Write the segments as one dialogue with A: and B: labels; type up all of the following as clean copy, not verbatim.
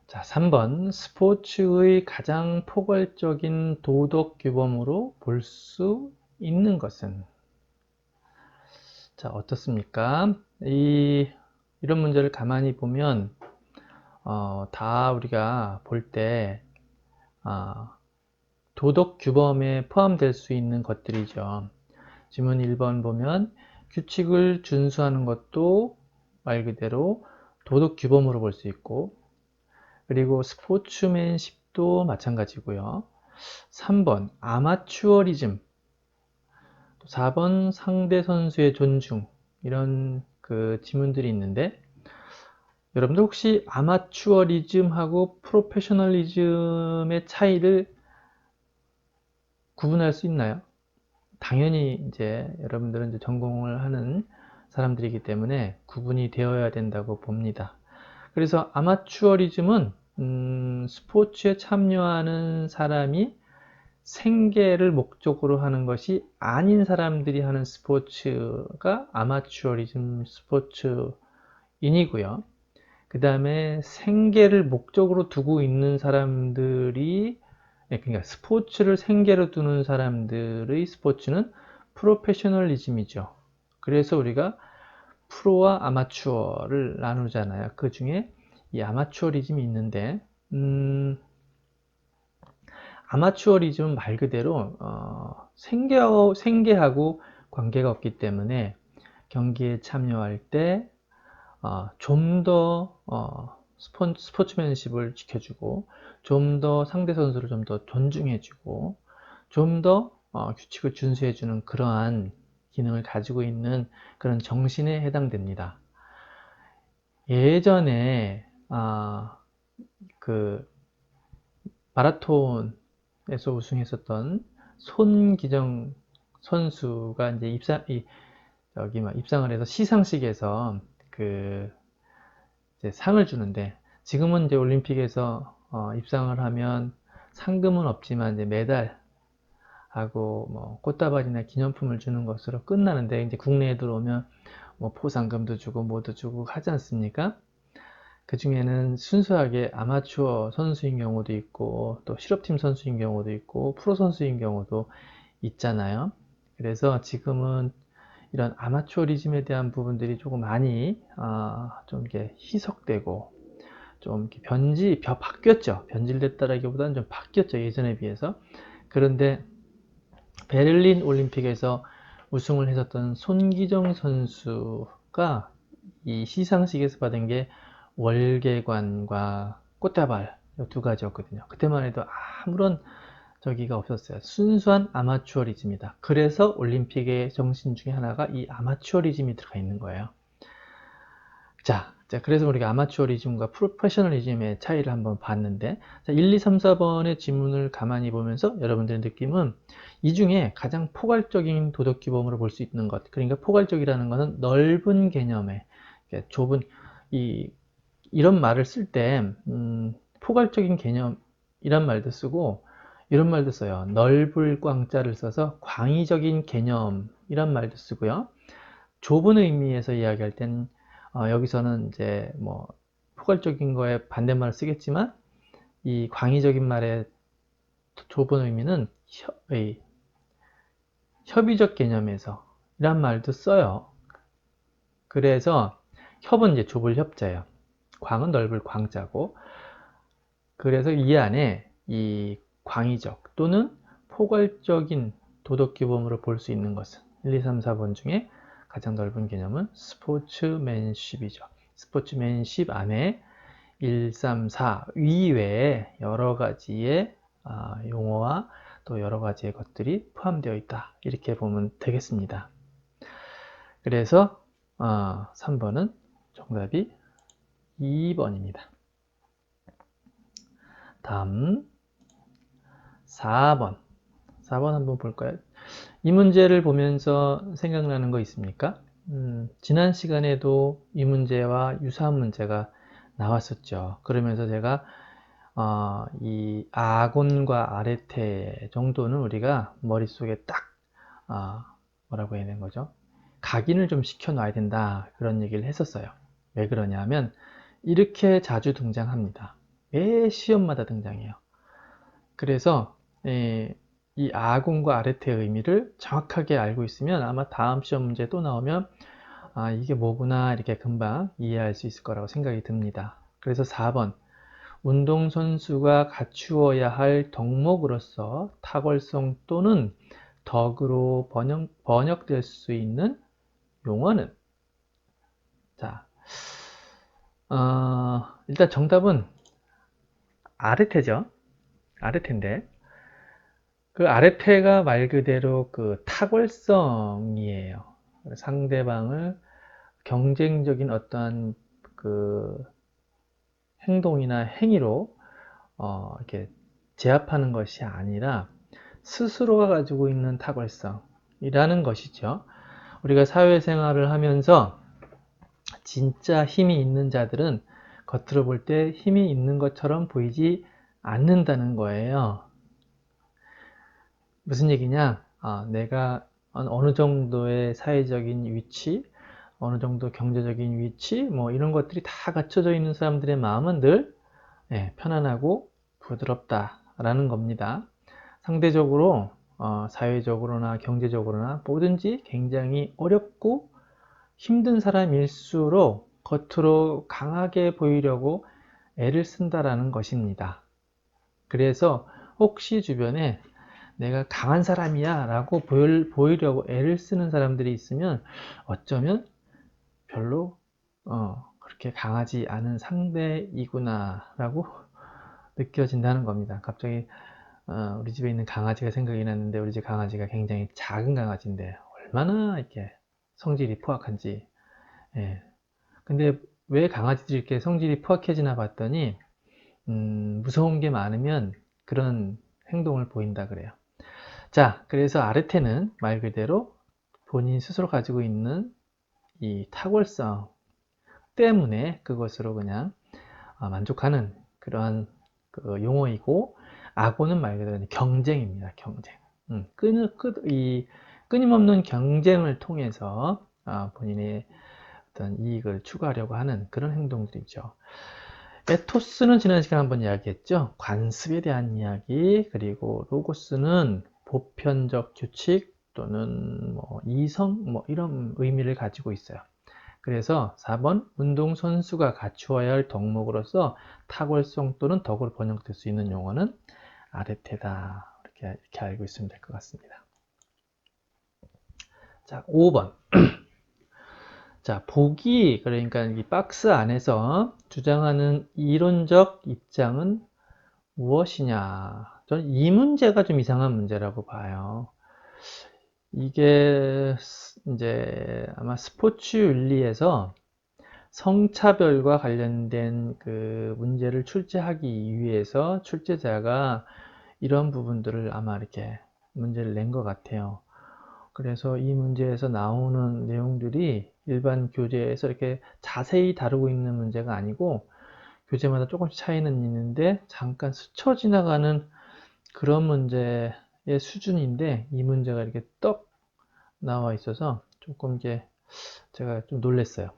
A: 자, 3번. 스포츠의 가장 포괄적인 도덕 규범으로 볼 수 있는 것은? 자, 어떻습니까? 이런 문제를 가만히 보면, 다 우리가 볼 때, 도덕 규범에 포함될 수 있는 것들이죠. 지문 1번 보면, 규칙을 준수하는 것도 말 그대로 도덕 규범으로 볼 수 있고, 그리고 스포츠맨십도 마찬가지고요. 3번 아마추어리즘, 4번 상대 선수의 존중, 이런 그 지문들이 있는데, 여러분들 혹시 아마추어리즘하고 프로페셔널리즘의 차이를 구분할 수 있나요? 당연히 이제 여러분들은 이제 전공을 하는 사람들이기 때문에 구분이 되어야 된다고 봅니다. 그래서 아마추어리즘은 스포츠에 참여하는 사람이 생계를 목적으로 하는 것이 아닌 사람들이 하는 스포츠가 아마추어리즘 스포츠인이고요. 그 다음에 생계를 목적으로 두고 있는 사람들이, 그러니까 스포츠를 생계로 두는 사람들의 스포츠는 프로페셔널리즘이죠. 그래서 우리가 프로와 아마추어를 나누잖아요. 그 중에 이 아마추어리즘이 있는데, 아마추어리즘은 말 그대로 생계하고 관계가 없기 때문에 경기에 참여할 때 좀 더 스포츠맨십을 지켜주고, 좀 더 상대 선수를 좀 더 존중해주고, 좀 더 규칙을 준수해주는 그러한 기능을 가지고 있는 그런 정신에 해당됩니다. 예전에 그 마라톤에서 우승했었던 손기정 선수가 이제 입상을 해서 시상식에서 그 이제 상을 주는데, 지금은 이제 올림픽에서 입상을 하면 상금은 없지만 이제 메달하고 뭐 꽃다발이나 기념품을 주는 것으로 끝나는데, 이제 국내에 들어오면 뭐 포상금도 주고 뭐도 주고 하지 않습니까? 그 중에는 순수하게 아마추어 선수인 경우도 있고, 또 실업팀 선수인 경우도 있고, 프로 선수인 경우도 있잖아요. 그래서 지금은 이런 아마추어리즘에 대한 부분들이 조금 많이 좀 이렇게 희석되고, 좀 이렇게 바뀌었죠. 변질됐다라기보다는 좀 바뀌었죠. 예전에 비해서. 그런데 베를린 올림픽에서 우승을 했었던 손기정 선수가 이 시상식에서 받은 게 월계관과 꽃다발 두 가지였거든요. 그때만 해도 아무런 저기가 없었어요. 순수한 아마추어리즘이다. 그래서 올림픽의 정신 중에 하나가 이 아마추어리즘이 들어가 있는 거예요. 자, 그래서 우리가 아마추어리즘과 프로페셔널리즘의 차이를 한번 봤는데, 자, 1, 2, 3, 4번의 지문을 가만히 보면서 여러분들의 느낌은 이 중에 가장 포괄적인 도덕 규범으로 볼 수 있는 것, 그러니까 포괄적이라는 것은 넓은 개념의, 좁은, 이, 이런 말을 쓸 때 포괄적인 개념이란 말도 쓰고 이런 말도 써요. 넓을 꽝자를 써서 광의적인 개념이란 말도 쓰고요. 좁은 의미에서 이야기할 땐 여기서는 이제 뭐 포괄적인 거에 반대말을 쓰겠지만, 이 광의적인 말의 좁은 의미는 협의적 개념에서 이란 말도 써요. 그래서 협은 이제 좁을 협자예요. 광은 넓을 광자고, 그래서 이 안에 이 광의적 또는 포괄적인 도덕 규범으로 볼 수 있는 것은 1, 2, 3, 4번 중에 가장 넓은 개념은 스포츠맨십이죠. 스포츠맨십 안에 1, 3, 4 이외에 여러 가지의 용어와 또 여러 가지의 것들이 포함되어 있다. 이렇게 보면 되겠습니다. 그래서 3번은 정답이 2번입니다. 다음 4번. 4번 한번 볼까요? 이 문제를 보면서 생각나는 거 있습니까? 지난 시간에도 이 문제와 유사한 문제가 나왔었죠. 그러면서 제가 이 아곤과 아레테 정도는 우리가 머릿속에 딱 뭐라고 해야 되는 거죠? 각인을 좀 시켜 놔야 된다, 그런 얘기를 했었어요. 왜 그러냐면 이렇게 자주 등장합니다. 매 시험마다 등장해요. 그래서 이 아군과 아레테의 의미를 정확하게 알고 있으면 아마 다음 시험 문제 또 나오면 아, 이게 뭐구나 이렇게 금방 이해할 수 있을 거라고 생각이 듭니다. 그래서 4번 운동선수가 갖추어야 할 덕목으로서 탁월성 또는 덕으로 번역될 수 있는 용어는 자, 일단 정답은 아르테죠. 아르테인데 그 아르테가 말 그대로 그 탁월성이에요. 상대방을 경쟁적인 어떠한 그 행동이나 행위로 이렇게 제압하는 것이 아니라 스스로가 가지고 있는 탁월성이라는 것이죠. 우리가 사회생활을 하면서 진짜 힘이 있는 자들은 겉으로 볼 때 힘이 있는 것처럼 보이지 않는다는 거예요. 무슨 얘기냐? 내가 어느 정도의 사회적인 위치, 어느 정도 경제적인 위치, 뭐 이런 것들이 다 갖춰져 있는 사람들의 마음은 늘 편안하고 부드럽다라는 겁니다. 상대적으로 사회적으로나 경제적으로나 뭐든지 굉장히 어렵고 힘든 사람일수록 겉으로 강하게 보이려고 애를 쓴다라는 것입니다. 그래서 혹시 주변에 내가 강한 사람이야 라고 보이려고 애를 쓰는 사람들이 있으면 어쩌면 별로 그렇게 강하지 않은 상대이구나 라고 느껴진다는 겁니다. 갑자기 우리 집에 있는 강아지가 생각이 났는데 우리 집 강아지가 굉장히 작은 강아지인데 얼마나 이렇게 성질이 포악한지. 예. 근데 왜 강아지들이 이렇게 성질이 포악해지나 봤더니 무서운 게 많으면 그런 행동을 보인다 그래요. 자, 그래서 아르테는 말 그대로 본인 스스로 가지고 있는 이 탁월성 때문에 그것으로 그냥 만족하는 그러한 그 용어이고, 악어는 말 그대로 경쟁입니다. 경쟁. 끊임없는 경쟁을 통해서 본인의 어떤 이익을 추구하려고 하는 그런 행동들이죠. 에토스는 지난 시간 한번 이야기했죠. 관습에 대한 이야기, 그리고 로고스는 보편적 규칙 또는 뭐 이성 뭐 이런 의미를 가지고 있어요. 그래서 4번 운동선수가 갖추어야 할 덕목으로서 탁월성 또는 덕으로 번역될 수 있는 용어는 아르테다. 이렇게 알고 있으면 될 것 같습니다. 자, 5번. 자, 보기, 그러니까 이 박스 안에서 주장하는 이론적 입장은 무엇이냐? 저는 이 문제가 좀 이상한 문제라고 봐요. 이게 이제 아마 스포츠 윤리에서 성차별과 관련된 그 문제를 출제하기 위해서 출제자가 이런 부분들을 아마 이렇게 문제를 낸 것 같아요. 그래서 이 문제에서 나오는 내용들이 일반 교재에서 이렇게 자세히 다루고 있는 문제가 아니고 교재마다 조금씩 차이는 있는데 잠깐 스쳐 지나가는 그런 문제의 수준인데 이 문제가 이렇게 떡 나와 있어서 조금 이게 제가 좀 놀랐어요.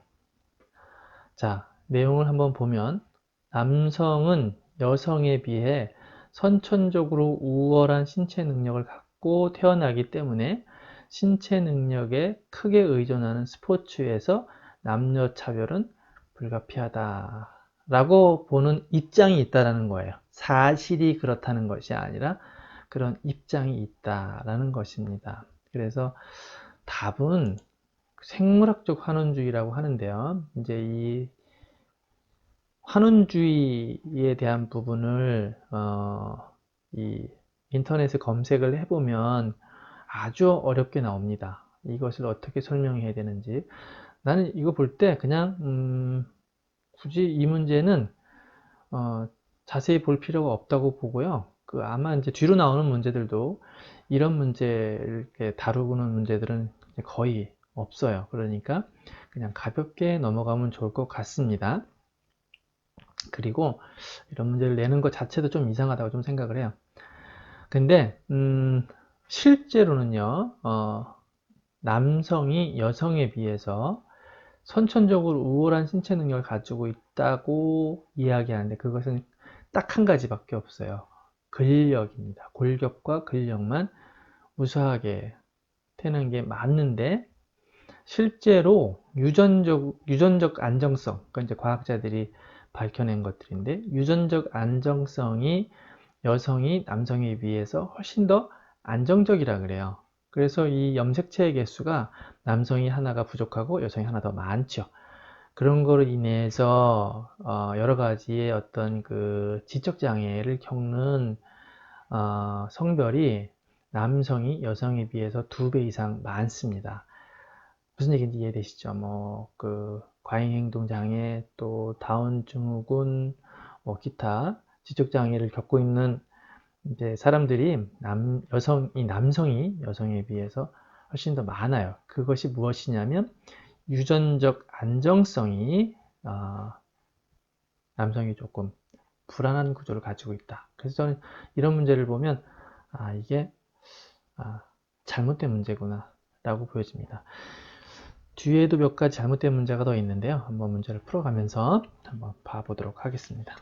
A: 자, 내용을 한번 보면 남성은 여성에 비해 선천적으로 우월한 신체 능력을 갖고 태어나기 때문에 신체 능력에 크게 의존하는 스포츠에서 남녀 차별은 불가피하다 라고 보는 입장이 있다라는 거예요. 사실이 그렇다는 것이 아니라 그런 입장이 있다라는 것입니다. 그래서 답은 생물학적 환원주의라고 하는데요. 이제 이 환원주의에 대한 부분을 이 인터넷에 검색을 해보면 아주 어렵게 나옵니다. 이것을 어떻게 설명해야 되는지. 나는 이거 볼 때 그냥 굳이 이 문제는 자세히 볼 필요가 없다고 보고요. 그 아마 이제 뒤로 나오는 문제들도 이런 문제를 이렇게 다루는 문제들은 거의 없어요. 그러니까 그냥 가볍게 넘어가면 좋을 것 같습니다. 그리고 이런 문제를 내는 것 자체도 좀 이상하다고 좀 생각을 해요. 근데 실제로는요, 남성이 여성에 비해서 선천적으로 우월한 신체 능력을 가지고 있다고 이야기하는데 그것은 딱 한 가지밖에 없어요. 근력입니다. 골격과 근력만 우수하게 되는 게 맞는데, 실제로 유전적 안정성, 그러니까 이제 과학자들이 밝혀낸 것들인데, 유전적 안정성이 여성이 남성에 비해서 훨씬 더 안정적이라 그래요. 그래서 이 염색체의 개수가 남성이 하나가 부족하고 여성이 하나 더 많죠. 그런 거로 인해서 여러 가지의 어떤 그 지적 장애를 겪는 성별이 남성이 여성에 비해서 2배 이상 많습니다. 무슨 얘기인지 이해되시죠? 뭐 그 과잉행동 장애, 또 다운 증후군, 뭐 기타 지적 장애를 겪고 있는 이제 사람들이 남성이 여성에 비해서 훨씬 더 많아요. 그것이 무엇이냐면 유전적 안정성이 남성이 조금 불안한 구조를 가지고 있다. 그래서 저는 이런 문제를 보면 이게 잘못된 문제구나 라고 보여집니다. 뒤에도 몇 가지 잘못된 문제가 더 있는데요. 한번 문제를 풀어가면서 한번 봐보도록 하겠습니다.